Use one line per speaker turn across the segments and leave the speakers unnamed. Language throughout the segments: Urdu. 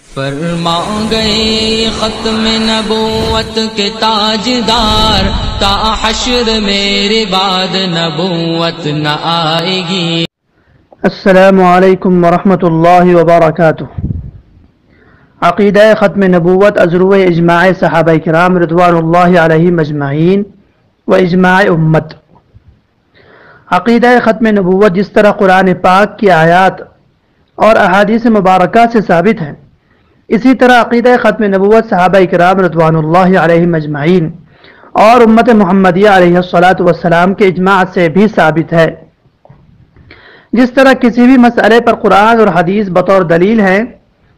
فرما گئے ختم نبوت کے تاجدار، تا حشر میرے بعد نبوت نہ آئے گی۔
السلام علیکم ورحمۃ اللہ وبرکاتہ۔ عقیدہ ختم نبوت ازروع اجماع صحابہ کرام رضوان اللہ علیہم اجمعین و اجماع امت۔ عقیدہ ختم نبوت جس طرح قرآن پاک کی آیات اور احادیث مبارکہ سے ثابت ہے، اسی طرح عقیدہ ختم نبوت صحابہ کرام رضوان اللہ علیہم اجمعین اور امت محمدیہ علیہ الصلاۃ والسلام کے اجماع سے بھی ثابت ہے۔ جس طرح کسی بھی مسئلے پر قرآن اور حدیث بطور دلیل ہے،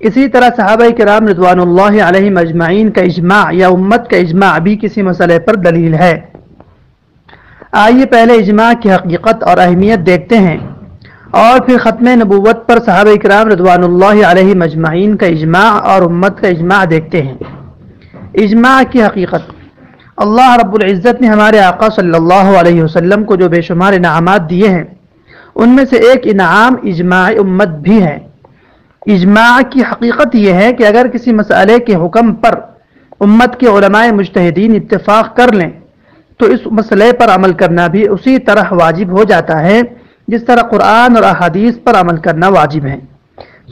اسی طرح صحابہ کرام رضوان اللہ علیہم اجمعین کا اجماع یا امت کا اجماع بھی کسی مسئلے پر دلیل ہے۔ آئیے پہلے اجماع کی حقیقت اور اہمیت دیکھتے ہیں، اور پھر ختم نبوت پر صحابہ کرام رضوان اللہ علیہم اجمعین کا اجماع اور امت کا اجماع دیکھتے ہیں۔ اجماع کی حقیقت: اللہ رب العزت نے ہمارے آقا صلی اللہ علیہ وسلم کو جو بے شمار انعامات دیے ہیں، ان میں سے ایک انعام اجماع امت بھی ہے۔ اجماع کی حقیقت یہ ہے کہ اگر کسی مسئلے کے حکم پر امت کے علماء مجتہدین اتفاق کر لیں تو اس مسئلے پر عمل کرنا بھی اسی طرح واجب ہو جاتا ہے جس طرح قرآن اور احادیث پر عمل کرنا واجب ہے۔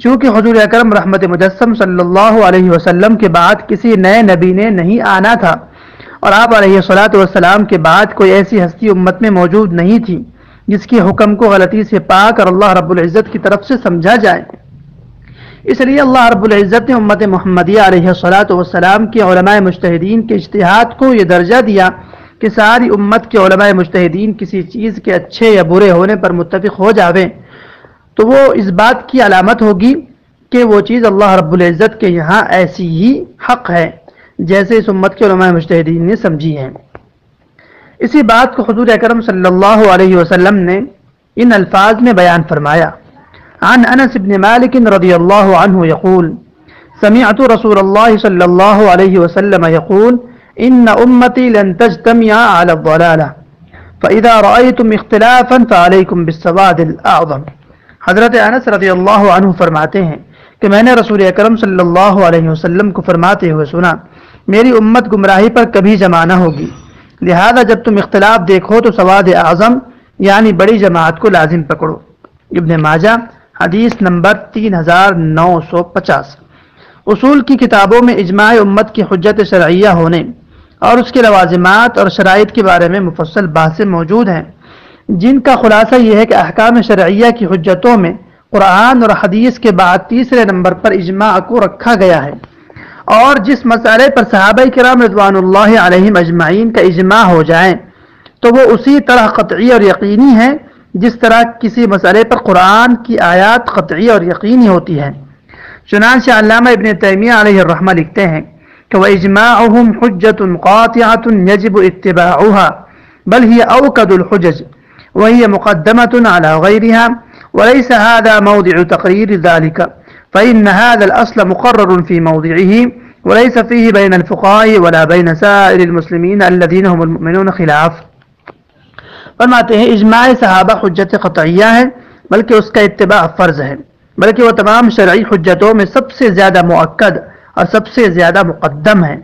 چونکہ حضور اکرم رحمت مجسم صلی اللہ علیہ وسلم کے بعد کسی نئے نبی نے نہیں آنا تھا، اور آپ علیہ الصلاۃ والسلام کے بعد کوئی ایسی ہستی امت میں موجود نہیں تھی جس کے حکم کو غلطی سے پاک اور اللہ رب العزت کی طرف سے سمجھا جائے۔ اس لیے اللہ رب العزت نے امت محمدیہ علیہ الصلاۃ والسلام کے علماء مجتہدین کے اجتہاد کو یہ درجہ دیا کہ ساری امت کے علماء مجتہدین کسی چیز کے اچھے یا برے ہونے پر متفق ہو جاویں تو وہ اس بات کی علامت ہوگی کہ وہ چیز اللہ رب العزت کے یہاں ایسی ہی حق ہے جیسے اس امت کے علماء مجتہدین نے سمجھی ہے۔ اسی بات کو حضور اکرم صلی اللہ علیہ وسلم نے ان الفاظ میں بیان فرمایا۔ عن انس بن مالک رضی اللہ عنہ یقول سمعت رسول اللہ صلی اللہ علیہ وسلم یقول ان امتی لن تجتمع على الضلالہ فاذا رأيتم اختلافا فعليكم بالسواد الاعظم۔ حضرت انس رضی اللہ عنہ فرماتے ہیں کہ میں نے رسول اکرم صلی اللہ علیہ وسلم کو فرماتے ہوئے سنا، میری امت گمراہی پر کبھی جمع نہ ہوگی، لہذا جب تم اختلاف دیکھو تو سواد اعظم یعنی بڑی جماعت کو لازم پکڑو۔ ابن ماجہ حدیث نمبر 3950۔ اصول کی کتابوں میں اجماع امت کی حجت شرعیہ ہونے اور اس کے لوازمات اور شرائط کے بارے میں مفصل بحثیں موجود ہیں، جن کا خلاصہ یہ ہے کہ احکام شرعیہ کی حجتوں میں قرآن اور حدیث کے بعد تیسرے نمبر پر اجماع کو رکھا گیا ہے، اور جس مسئلے پر صحابہ کرام رضوان اللہ علیہم اجمعین کا اجماع ہو جائیں تو وہ اسی طرح قطعی اور یقینی ہے جس طرح کسی مسئلے پر قرآن کی آیات قطعی اور یقینی ہوتی ہے۔ چنانچہ علامہ ابن تیمیہ علیہ الرحمہ لکھتے ہیں کہ وَإِجْمَاعُهُمْ حُجَّةٌ قَاطِعَةٌ يَجِبُ اتِّبَاعُهَا بل هي أوكد الحجج وهي مقدمة على غيرها وليس هذا موضع تقرير ذلك فإن هذا الأصل مقرر في موضعه وليس فيه بين الفقهاء ولا بين سائر المسلمين الذين هم المؤمنون خلاف۔ فرماتے ہیں اجماع صحابہ حجت قطعیہ ہے، بلکہ اس کا اتباع فرض ہے، بلکہ وہ تمام شرعی حجتوں میں سب سے زیادہ مؤکد اور سب سے زیادہ مقدم ہے۔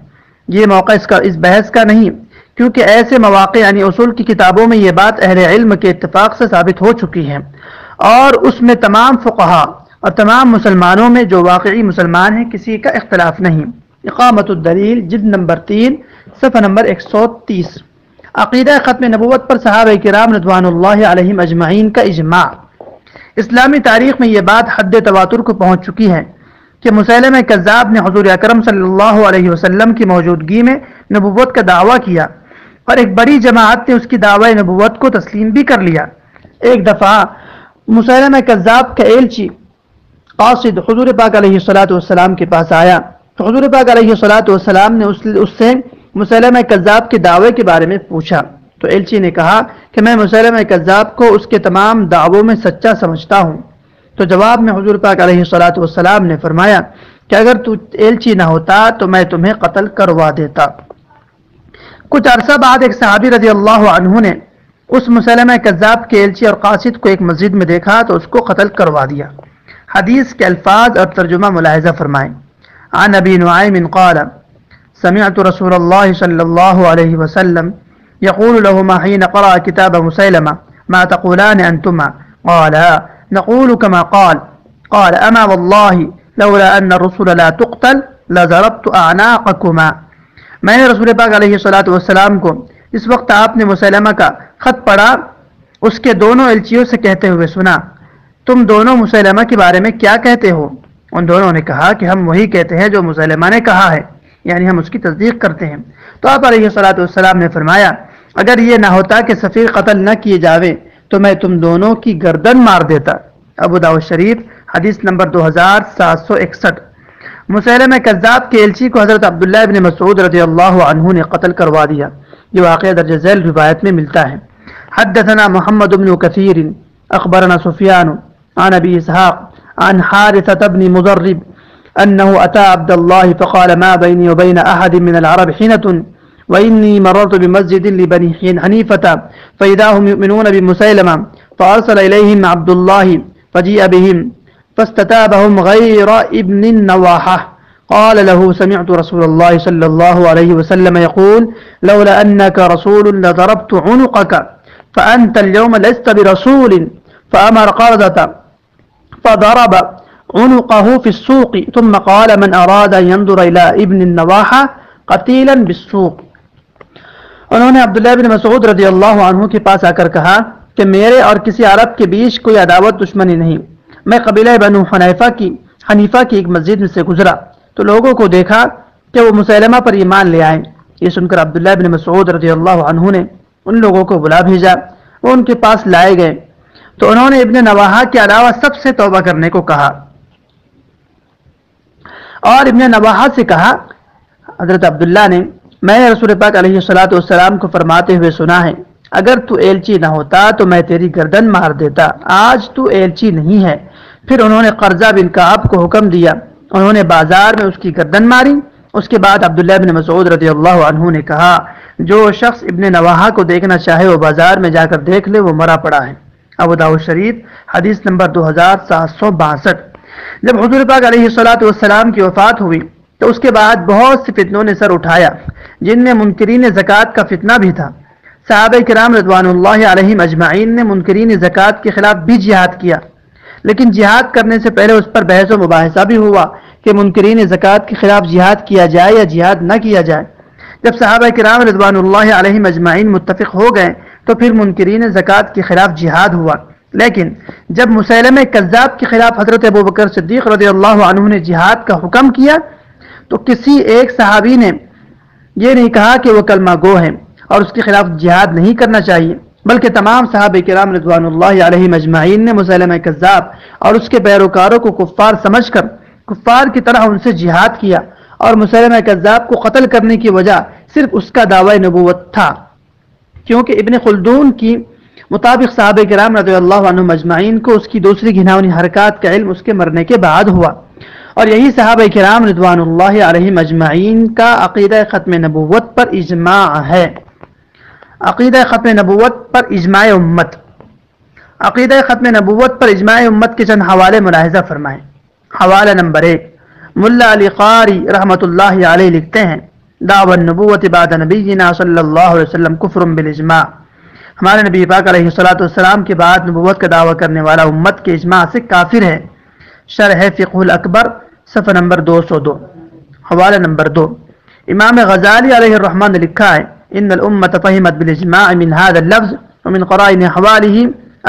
یہ موقع اس بحث کا نہیں، کیونکہ ایسے مواقع یعنی اصول کی کتابوں میں یہ بات اہل علم کے اتفاق سے ثابت ہو چکی ہے، اور اس میں تمام فقہا اور تمام مسلمانوں میں جو واقعی مسلمان ہیں کسی کا اختلاف نہیں۔ اقامت الدلیل جلد نمبر 3 صفحہ نمبر 130۔ عقیدہ ختم نبوت پر صحابہ کرام رضوان اللہ علیہم اجمعین کا اجماع۔ اسلامی تاریخ میں یہ بات حد تواتر کو پہنچ چکی ہے کہ مسیلمہ کذاب نے حضور اکرم صلی اللہ علیہ وسلم کی موجودگی میں نبوت کا دعویٰ کیا، اور ایک بڑی جماعت نے اس کی دعوی نبوت کو تسلیم بھی کر لیا۔ ایک دفعہ مسیلمہ کذاب کا ایلچی قاصد حضور پاک علیہ الصلاۃ والسلام کے پاس آیا تو حضور پاک علیہ الصلاۃ والسلام نے اس سے مسیلمہ کذاب کے دعوے کے بارے میں پوچھا، تو ایلچی نے کہا کہ میں مسیلمہ کذاب کو اس کے تمام دعووں میں سچا سمجھتا ہوں۔ تو جواب میں حضور پاک علیہ الصلاۃ والسلام نے فرمایا کہ اگر تو ایلچی نہ ہوتا تو میں تمہیں قتل کروا دیتا۔ کچھ عرصہ بعد ایک صحابی رضی اللہ عنہ نے اس مسیلمہ کذاب کے ایلچی اور قاصد کو ایک مسجد میں دیکھا تو اس کو قتل کروا دیا۔ حدیث کے الفاظ اور ترجمہ ملاحظہ فرمائیں۔ عن أبي نعيم قال سمعت رسول الله صلى الله عليه وسلم يقول لهما حين قرأ كتاب مسيلمة ما تقولان أنتما؟ قالا نقول كما قال أما والله لولا أن الرسل لا تقتل لضربت أعناقكما. میں نے رسول پاک علیہ الصلوۃ والسلام کو اس وقت آپ نے مسیلمہ کا خط پڑھا اس کے دونوں الچیوں سے کہتے ہوئے سنا تم دونوں مسیلمہ کے بارے میں کیا کہتے ہو؟ ان دونوں نے کہا کہ ہم وہی کہتے ہیں جو مسیلمہ نے کہا ہے، یعنی ہم اس کی تصدیق کرتے ہیں۔ تو آپ علیہ الصلوۃ والسلام نے فرمایا اگر یہ نہ ہوتا کہ سفیر قتل نہ کیے جاوے تو میں تم دونوں کی گردن مار دیتا۔ ابو داؤد شریف حدیث نمبر 2761۔ مسیلمہ کذاب کے الچی کو حضرت عبداللہ ابن مسعود رضی اللہ عنہ نے قتل کروا دیا، یہ واقعہ درج ذیل روایت میں ملتا ہے۔ حدثنا محمد بن كثير اخبرنا سفيان عن ابي اسحاق عن حارثة بن مضرب انه اتى عبد الله فقال ما بيني وبين احد من العرب حينة واني مررت بمسجد لبني حنيفة فاذا هم يؤمنون بمسيلمة فارسل اليهم عبد الله فجيء بهم فاستتابهم غير ابن النواحة قال له سمعت رسول الله صلى الله عليه وسلم يقول لولا أنك رسول لضربت عنقك فأنت اليوم لست برسول فأمر قردة فضرب عنقه في السوق ثم قال من أراد أن ينظر إلى ابن النواحة قتيلا بالسوق۔ انہوں نے عبداللہ بن مسعود رضی اللہ عنہ کے پاس آ کر کہا کہ میرے اور کسی عرب کے بیچ کوئی عداوت دشمنی نہیں، میں قبیلہ بنو حنیفہ کی ایک مسجد میں سے گزرا تو لوگوں کو دیکھا کہ وہ مسیلمہ پر ایمان لے آئے۔ یہ سن کر عبداللہ بن مسعود رضی اللہ عنہ نے ان لوگوں کو بلا بھیجا، وہ ان کے پاس لائے گئے تو انہوں نے ابن نواحہ کے علاوہ سب سے توبہ کرنے کو کہا اور ابن نواحہ سے کہا حضرت عبداللہ نے میں نے رسول پاک علیہ الصلوۃ والسلام کو فرماتے ہوئے سنا ہے اگر تو ایلچی نہ ہوتا تو میں تیری گردن مار دیتا، آج تو ایلچی نہیں ہے۔ پھر انہوں نے قرظہ بن کعب کو حکم دیا، انہوں نے بازار میں اس کی گردن ماری۔ اس کے بعد عبداللہ بن مسعود رضی اللہ عنہ نے کہا جو شخص ابن نواحہ کو دیکھنا چاہے وہ بازار میں جا کر دیکھ لے، وہ مرا پڑا ہے۔ ابو داؤد شریف حدیث نمبر 2762۔ جب حضور پاک علیہ الصلوۃ والسلام کی وفات ہوئی تو اس کے بعد بہت سے فتنوں نے سر اٹھایا جن میں منکرین زکوٰۃ کا فتنہ بھی تھا۔ صحابہ کرام رضوان اللہ علیہم اجمعین نے منکرین زکوٰۃ کے خلاف بھی جہاد کیا، لیکن جہاد کرنے سے پہلے اس پر بحث و مباحثہ بھی ہوا کہ منکرین زکوٰۃ کے خلاف جہاد کیا جائے یا جہاد نہ کیا جائے۔ جب صحابہ کرام رضوان اللہ علیہم اجمعین متفق ہو گئے تو پھر منکرین زکوٰۃ کے خلاف جہاد ہوا، لیکن جب مسیلمہ کذاب کے خلاف حضرت ابوبکر صدیق رضی اللہ عنہ نے جہاد کا حکم کیا تو کسی ایک صحابی نے یہ نہیں کہا کہ وہ کلمہ گو ہے اور اس کے خلاف جہاد نہیں کرنا چاہیے، بلکہ تمام صحابہ کرام رضوان اللہ علیہم اجمعین نے مسیلمہ کذاب اور اس کے پیروکاروں کو کفار سمجھ کر کفار کی طرح ان سے جہاد کیا، اور مسیلمہ کذاب کو قتل کرنے کی وجہ صرف اس کا دعوی نبوت تھا، کیونکہ ابن خلدون کی مطابق صحابہ کرام رضی اللہ عنہم اجمعین کو اس کی دوسری گھناؤنی حرکات کا علم اس کے مرنے کے بعد ہوا، اور یہی صحابہ کرام رضوان اللہ علیہم اجمعین کا عقیدہ ختم نبوت پر اجماع ہے۔ عقیدہ ختم نبوت پر اجماع امت۔ عقیدہ ختم نبوت پر اجماع امت کے چند حوالے ملاحظہ فرمائیں۔ حوالہ نمبر 1، ملا علی قاری رحمۃ اللہ علیہ لکھتے ہیں دعوی النبوت بعد نبینا صلی اللہ علیہ وسلم کفر بالاجماع، ہمارے نبی پاک علیہ الصلوۃ والسلام کے بعد نبوت کا دعویٰ کرنے والا امت کے اجماع سے کافر ہے۔ شرح فقہ الاکبر صفحہ نمبر 202۔ حوالہ نمبر 2، امام غزالی علیہ الرحمن نے لکھا ہے ان الامت فہمت بالاجماع من هذا اللفظ ومن قرائن حواله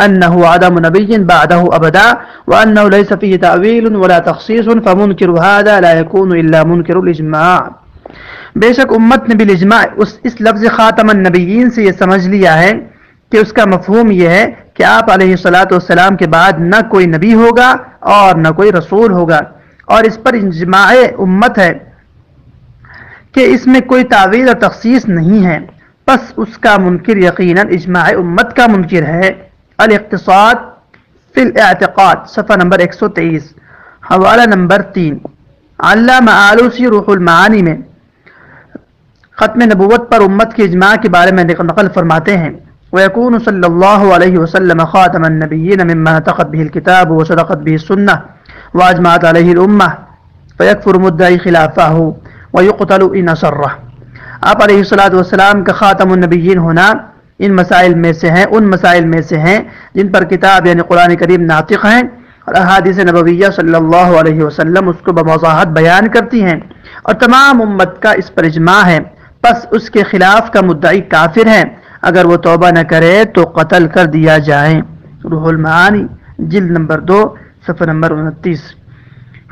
انه عدم نبی بعده ابدا وانه ليس فيه تأویل ولا تخصیص فمنکر هذا لا يكون الا منکر الاجماع۔ بے شک امت نے بالاجماع اس لفظ خاتم النبیین سے یہ سمجھ لیا ہے کہ اس کا مفہوم یہ ہے کہ آپ علیہ الصلوۃ والسلام کے بعد نہ کوئی نبی ہوگا اور نہ کوئی رسول ہوگا، اور اس پر اجماع امت ہے کہ اس میں کوئی تعویل اور تخصیص نہیں ہے، پس اس کا منکر یقیناً اجماع امت کا منکر ہے۔ الاقتصاد فی الاعتقاد صفحہ نمبر 123۔ حوالہ نمبر 3، علامہ آلوسی روح المعانی میں ختم نبوت پر امت کے اجماع کے بارے میں نقل فرماتے ہیں وَيَكُونُ صلی اللہ علیہ وسلم خاتم النبیین مما نطقت به الكتاب وصدقت به السنہ واجمعت علیہ الامہ فیکفر مدعی خلافہ ویقتل ان اصرہ۔ آپ علیہ الصلوۃ والسلام کا خاتم النبیین ہونا ان مسائل میں سے ہیں، ان مسائل میں سے ہیں جن پر کتاب یعنی قرآن کریم ناطق ہیں اور احادیث نبویہ صلی اللہ علیہ وسلم اس کو بوضاحت بیان کرتی ہیں، اور تمام امت کا اس پر اجماع ہے، پس اس کے خلاف کا مدعی کافر ہے، اگر وہ توبہ نہ کرے تو قتل کر دیا جائے۔ روح المعانی جلد نمبر 2 صفحہ نمبر 29۔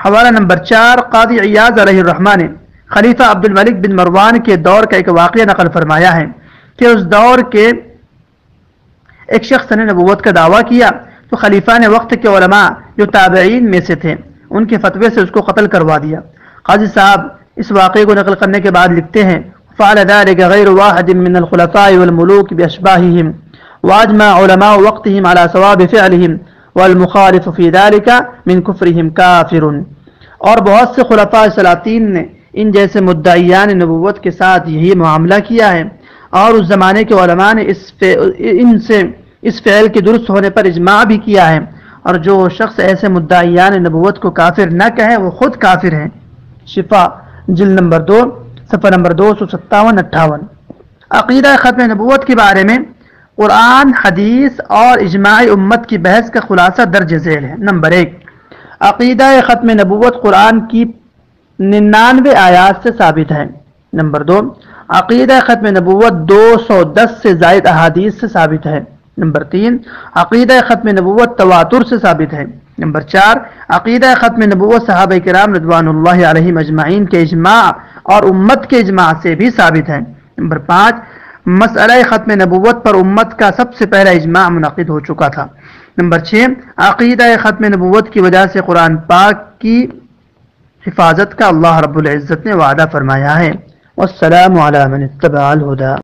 حوالہ نمبر 4، قاضی عیاض علیہ الرحمہ نے خلیفہ عبد الملک بن مروان کے دور کا ایک واقعہ نقل فرمایا ہے کہ اس دور کے ایک شخص نے نبوت کا دعویٰ کیا تو خلیفہ نے وقت کے علماء جو تابعین میں سے تھے ان کے فتوے سے اس کو قتل کروا دیا۔ قاضی صاحب اس واقعے کو نقل کرنے کے بعد لکھتے ہیں فعل ذلك غير واحد من الخلفاء والملوك بأشباههم واجمع علماء وقتهم على ثواب فعلهم والمخالف في ذلك من كفرهم كافر۔ اور بہت سے خلفاء سلاطین نے ان جیسے مدعیان نبوت کے ساتھ یہی معاملہ کیا ہے، اور اس زمانے کے علماء نے اس فعل کے درست ہونے پر اجماع بھی کیا ہے، اور جو شخص ایسے مدعیان نبوت کو کافر نہ کہے وہ خود کافر ہیں۔ شفا جلد نمبر 2 صفحہ نمبر 257-58۔ عقیدہ ختم نبوت کے بارے میں قرآن، حدیث اور اجماع امت کی بحث کا خلاصہ درج ذیل ہے۔ نمبر 1، عقیدہ ختم نبوت قرآن کی 99 آیات سے ثابت ہے۔ نمبر 2، عقیدہ ختم نبوت 210 سے زائد احادیث سے ثابت ہے۔ نمبر 3، عقیدہ ختم نبوت تواتر سے ثابت ہے۔ نمبر 4، عقیدہ ختم نبوت صحابہ کرام رضوان اللہ علیہم اجمعین کے اجماع اور امت کے اجماع سے بھی ثابت ہے۔ نمبر 5، مسئلہ ختم نبوت پر امت کا سب سے پہلا اجماع منعقد ہو چکا تھا۔ نمبر 6، عقیدہ ختم نبوت کی وجہ سے قرآن پاک کی حفاظت کا اللہ رب العزت نے وعدہ فرمایا ہے۔ والسلام علی من اتبع الہدی۔